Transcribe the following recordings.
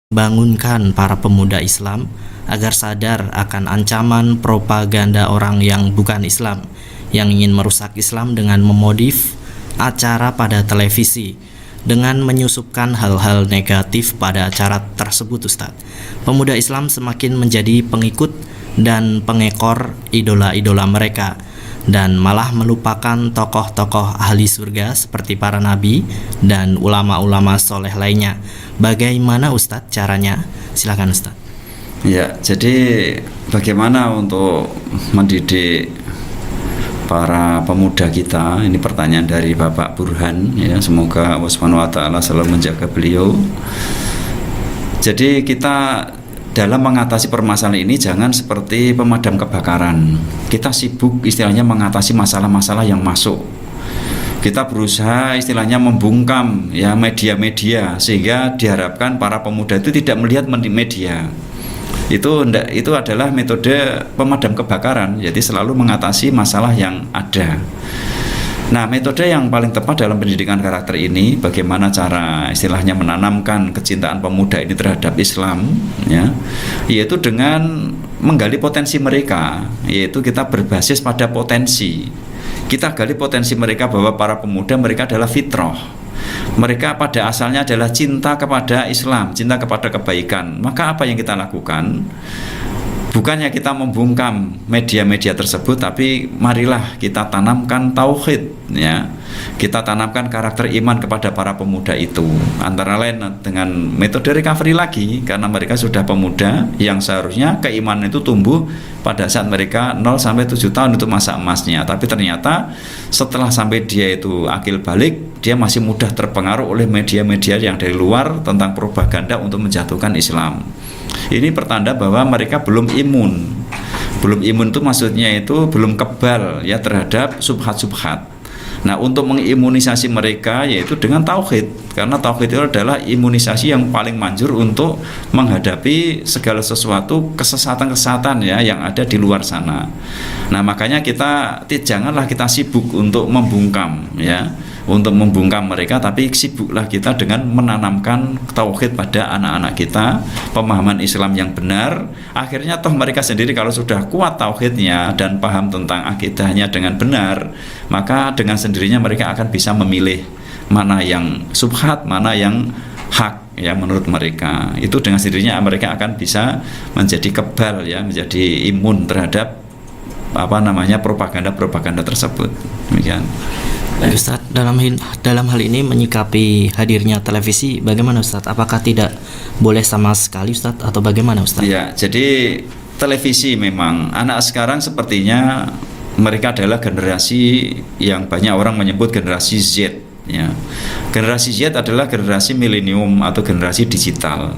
bangunkan para pemuda Islam agar sadar akan ancaman propaganda orang yang bukan Islam yang ingin merusak Islam dengan memodif acara pada televisi dengan menyusupkan hal-hal negatif pada acara tersebut. Ustadz, pemuda Islam semakin menjadi pengikut dan pengekor idola-idola mereka dan malah melupakan tokoh-tokoh ahli surga seperti para nabi dan ulama-ulama soleh lainnya. Bagaimana Ustadz caranya? Silakan Ustadz. Ya, jadi bagaimana untuk mendidik para pemuda kita? Ini pertanyaan dari Bapak Burhan, ya. Semoga Allah Subhanahu wa taala selalu menjaga beliau. Jadi kita dalam mengatasi permasalahan ini jangan seperti pemadam kebakaran. Kita sibuk istilahnya mengatasi masalah-masalah yang masuk. Kita berusaha istilahnya membungkam ya media-media sehingga diharapkan para pemuda itu tidak melihat media. Itu adalah metode pemadam kebakaran, jadi selalu mengatasi masalah yang ada. Nah, metode yang paling tepat dalam pendidikan karakter ini, bagaimana cara istilahnya menanamkan kecintaan pemuda ini terhadap Islam, ya, yaitu dengan menggali potensi mereka, yaitu kita berbasis pada potensi. Kita gali potensi mereka bahwa para pemuda mereka adalah fitrah. Mereka pada asalnya adalah cinta kepada Islam, cinta kepada kebaikan. Maka apa yang kita lakukan? Bukannya kita membungkam media-media tersebut, tapi marilah kita tanamkan tauhid, ya. Kita tanamkan karakter iman kepada para pemuda itu. Antara lain dengan metode recovery lagi, karena mereka sudah pemuda yang seharusnya keimanan itu tumbuh pada saat mereka 0 sampai 7 tahun itu masa emasnya. Tapi ternyata setelah sampai dia itu akil balik, dia masih mudah terpengaruh oleh media-media yang dari luar tentang propaganda untuk menjatuhkan Islam. Ini pertanda bahwa mereka belum imun. Belum imun itu maksudnya itu belum kebal ya terhadap subhat-subhat. Nah, untuk mengimunisasi mereka yaitu dengan tauhid, karena tauhid itu adalah imunisasi yang paling manjur untuk menghadapi segala sesuatu kesesatan-kesesatan ya yang ada di luar sana. Nah, makanya janganlah kita sibuk untuk membungkam ya, untuk membungkam mereka, tapi sibuklah kita dengan menanamkan tauhid pada anak-anak kita, pemahaman Islam yang benar. Akhirnya toh mereka sendiri kalau sudah kuat tauhidnya dan paham tentang akidahnya dengan benar, maka dengan sendirinya mereka akan bisa memilih mana yang subhat, mana yang hak ya menurut mereka. Itu dengan sendirinya mereka akan bisa menjadi kebal ya, menjadi imun terhadap propaganda tersebut. Demikian. Ustadz, dalam hal ini menyikapi hadirnya televisi, bagaimana Ustadz? Apakah tidak boleh sama sekali Ustadz atau bagaimana Ustadz? Ya, jadi televisi memang anak sekarang sepertinya mereka adalah generasi yang banyak orang menyebut generasi Z ya. Generasi Z adalah generasi milenium atau generasi digital.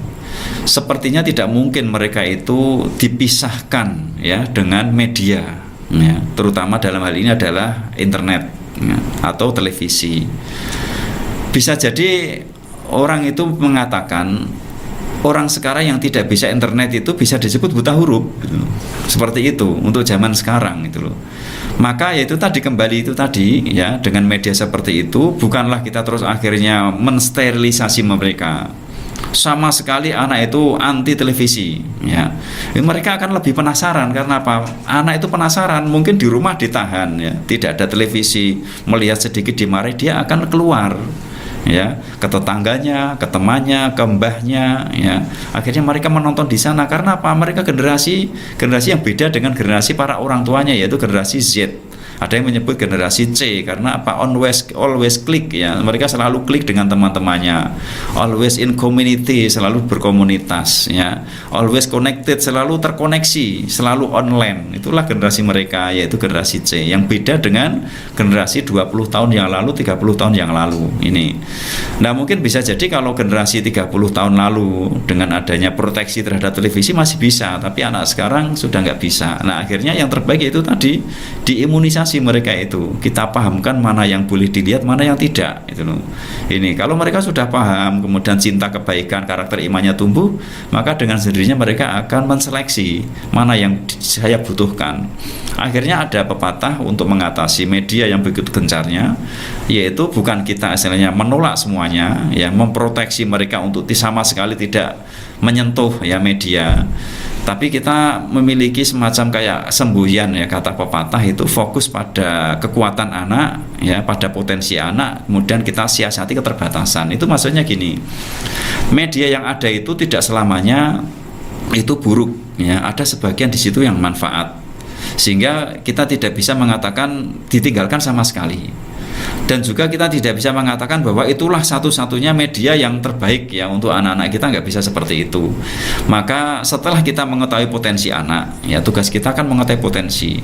Sepertinya tidak mungkin mereka itu dipisahkan ya dengan media ya, terutama dalam hal ini adalah internet ya, atau televisi. Bisa jadi orang itu mengatakan orang sekarang yang tidak bisa internet itu bisa disebut buta huruf gitu. Seperti itu untuk zaman sekarang gitu loh. Maka yaitu kembali ya, dengan media seperti itu bukanlah kita terus akhirnya mensterilisasi mereka. Sama sekali anak itu anti televisi ya. Mereka akan lebih penasaran karena apa? Anak itu penasaran, mungkin di rumah ditahan ya, tidak ada televisi, melihat sedikit dimarahi dia akan keluar ya, ke tetangganya, ke temannya, ke mbahnya ya. Akhirnya mereka menonton di sana karena apa? Mereka generasi yang beda dengan generasi para orang tuanya, yaitu generasi Z. Ada yang menyebut generasi C karena apa? Always click ya. Mereka selalu klik dengan teman-temannya. Always in community, selalu berkomunitas ya. Always connected, selalu terkoneksi, selalu online. Itulah generasi mereka, yaitu generasi C, yang beda dengan generasi 20 tahun yang lalu, 30 tahun yang lalu ini. Nah, mungkin bisa jadi kalau generasi 30 tahun lalu dengan adanya proteksi terhadap televisi masih bisa, tapi anak sekarang sudah nggak bisa. Nah, akhirnya yang terbaik itu tadi diimunisasi batasi mereka itu, kita pahamkan mana yang boleh dilihat, mana yang tidak, itu loh. Ini kalau mereka sudah paham, kemudian cinta kebaikan, karakter imannya tumbuh, maka dengan sendirinya mereka akan menseleksi mana yang saya butuhkan. Akhirnya ada pepatah untuk mengatasi media yang begitu gencarnya, yaitu bukan kita istilahnya menolak semuanya, ya, memproteksi mereka untuk sama sekali tidak menyentuh ya media, tapi kita memiliki semacam kayak semboyan ya, kata pepatah itu fokus pada kekuatan anak ya, pada potensi anak, kemudian kita siasati keterbatasan. Itu maksudnya gini, media yang ada itu tidak selamanya itu buruk ya, ada sebagian di situ yang manfaat, sehingga kita tidak bisa mengatakan ditinggalkan sama sekali. Dan juga kita tidak bisa mengatakan bahwa itulah satu-satunya media yang terbaik ya untuk anak-anak kita, nggak bisa seperti itu. Maka setelah kita mengetahui potensi anak, ya tugas kita kan mengetahui potensi.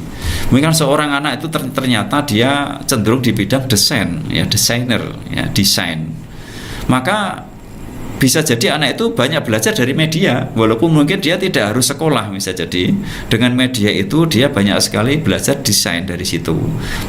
Mungkin seorang anak itu ternyata dia cenderung di bidang desain, ya desainer, ya desain. Maka bisa jadi anak itu banyak belajar dari media, walaupun mungkin dia tidak harus sekolah, bisa jadi dengan media itu dia banyak sekali belajar desain dari situ.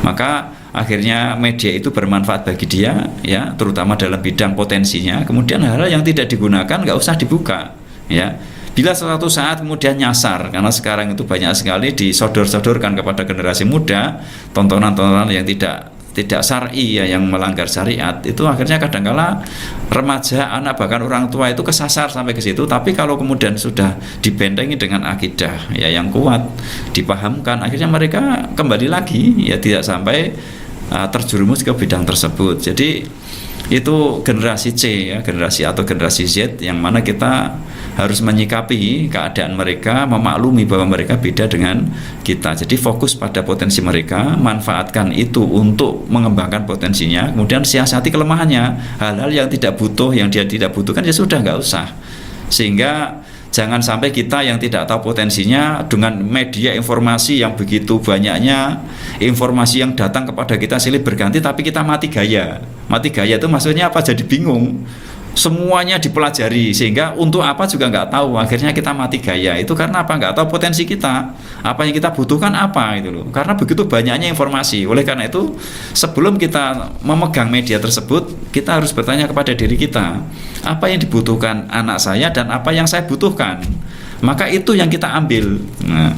Maka akhirnya media itu bermanfaat bagi dia ya, terutama dalam bidang potensinya. Kemudian hal-hal yang tidak digunakan nggak usah dibuka ya. Bila suatu saat kemudian nyasar, karena sekarang itu banyak sekali disodor-sodorkan kepada generasi muda tontonan-tontonan yang tidak syar'i ya, yang melanggar syariat, itu akhirnya kadangkala remaja, anak, bahkan orang tua itu kesasar sampai ke situ. Tapi kalau kemudian sudah dibentengi dengan akidah ya yang kuat, dipahamkan, akhirnya mereka kembali lagi ya, tidak sampai terjerumus ke bidang tersebut. Jadi itu generasi C ya, generasi atau generasi Z, yang mana kita harus menyikapi keadaan mereka, memaklumi bahwa mereka beda dengan kita. Jadi fokus pada potensi mereka, manfaatkan itu untuk mengembangkan potensinya, kemudian siasati kelemahannya. Hal-hal yang tidak butuh, yang dia tidak butuhkan ya sudah, nggak usah. Sehingga jangan sampai kita yang tidak tahu potensinya, dengan media informasi yang begitu banyaknya, informasi yang datang kepada kita silih berganti, tapi kita mati gaya. Mati gaya itu maksudnya apa? Jadi bingung. Semuanya dipelajari, sehingga untuk apa juga nggak tahu. Akhirnya kita mati gaya. Itu karena apa? Nggak tahu potensi kita, apa yang kita butuhkan apa, itu loh. Karena begitu banyaknya informasi. Oleh karena itu, sebelum kita memegang media tersebut, kita harus bertanya kepada diri kita, apa yang dibutuhkan anak saya dan apa yang saya butuhkan. Maka itu yang kita ambil. Nah,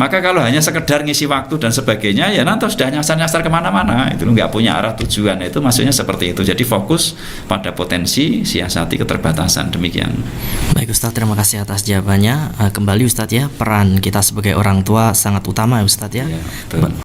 maka kalau hanya sekedar ngisi waktu dan sebagainya, ya nanti sudah nyasar-nyasar kemana-mana, itu nggak punya arah tujuan. Itu maksudnya seperti itu. Jadi fokus pada potensi, siasati keterbatasan. Demikian. Baik Ustadz, terima kasih atas jawabannya. Kembali Ustadz ya, peran kita sebagai orang tua sangat utama ya Ustadz ya, Betul.